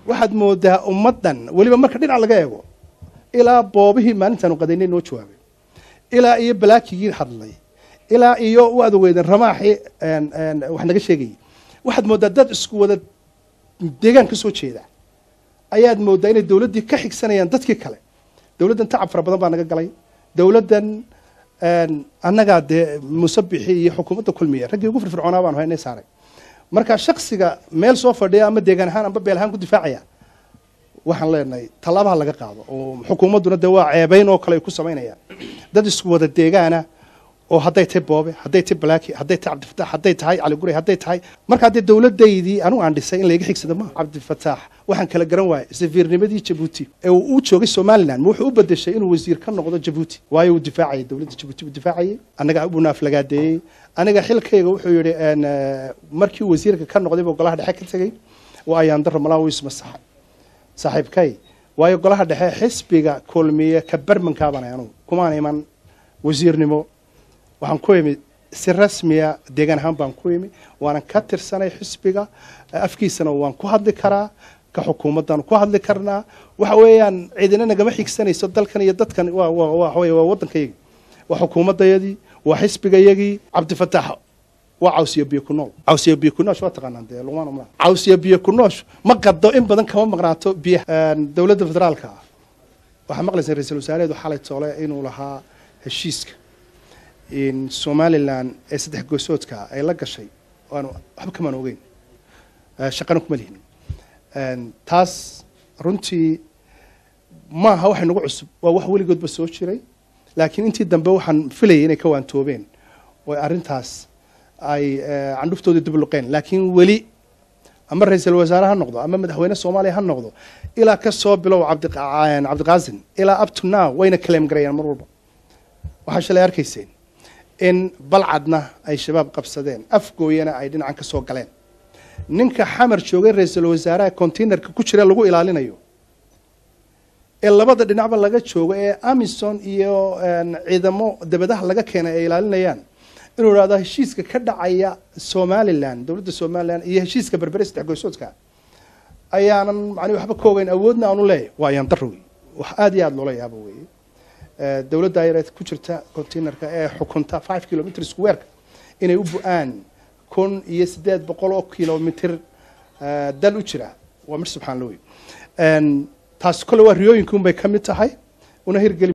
waxaad moodaa ummadan waliba marka dhinac laga eego ilaa boobihii maalintaanu qadaynay noo jawaabay ilaa iyo balaakigii hadlay ilaa iyo waad ogeydeen ramaaxi wax naga sheegay waxaad moodaa dad isku wada deegaan ka soo jeeda ayaad moodaa inay dawladdii ka xigsanayaan dadkii kale dawladdan tacab fara badan baa naga galay dawladdan annagaa dee musabixii iyo xukuumadda kulmiya raggii ugu firfircoonaa baanu haynay saaray marka shaksiga meel soo fadhiya ama deegaan ahaan amba beel ahaan ku difaacaya waxaan leenahay tallaabaha laga qaado oo xukuumadduna dee waa ceebayn oo kale ay ku samaynayaan dad isku wada deegaana oo hadday tahay boobe hadday tahay balaaki hadday tahay cabdifataax hadday tahay cali gurey hadday tahay markaa dee dawladdaydii anigu aan dhisay in layga xigsado maaha cabdifataax waxaan kala garan waayay safiirnimadii jabuuti ee uu joogay somaliland wuxuu u bedeshay inuu wasiir ka noqdo jabuuti waayo uu difaacayay dawladda jabuuti buu difaacayay annaga abuu naaflagaadeeyey aniga xilkayga wuxuu yidhi markii wasiirka ka noqday buu golaha dhexe ka tegey waa ayaan darro malaa uu ismasaxay saaxiibkay waayo golaha dhexe xisbiga kulmiye ka barmankaabana anugu kumaan iman wasiirnimo waxaan ku imi si rasmiya deegaan ahaan baan ku imi waanan ka tirsanay xisbiga afkiisana waan ku hadli karaa ka xukuumaddan ku hadli karnaa waxa weeyaan ciidina nagama xigsanayso dalkan iyo dadkan waa waddankayagii waa xukuumaddayadii waa xisbigayagii cabdifataax waa cawsiyo biyo ku nool cawsiyo biyo ku noosh waa taqaanaan dee luqmaan umla cawsiyo biyo ku noosh ma qado in badan kama maqnaato biyaha dawladda federaalka ah waxaa maqlaysa ra-iisul wasaareedu xalay toole inuu lahaa heshiiska in somaliland ee saddex gosoodka ay la gashay waanu waxba kamaan ogeyn shaqana kuma lihin taas runtii maaha waxay nagu cusub waa wax weligoodba soo jiray laakiin intii dambe waxaan filayay inay ka waantoobeen oo arrintaas ay candhuftooda dib luqeen laakiin weli ama ra-iisul wasaare ha noqdo ama madaxweyne soomaaliya ha noqdo ilaa ka soo bilow cabdiqaasin ilaa up to now wayna claim garayaan mar walba waxaa shalay arkayseen in balcadna ay shabaab qabsadeen afgooyana ay dhinacan ka soo galeen ninka xamar joogay ra-iisul wasaaraha containerka ku jira lagu ilaalinayo ee labada dhinacba laga joogo ee amison iyo ciidamo dabadaha laga keenay ay ilaalinayaan inuu yidhahdo heshiiska ka dhacaya somaliland dawladda somaliland iyo heshiiska berbere saddex goysoodka ayaanan macnii waxba ka ogeyn awoodna aanu leeyahay waa ayaan darro wey wax aad iyo aad loola yaabo weeye dawladda ayareed ku jirta containerka ee xukunta 5 kilometer square inay u bu'aan 1800 kilometer dal u jira waa mar subxaan loo taas kale waa riyooyinka un bay ka mid tahay una hirgeli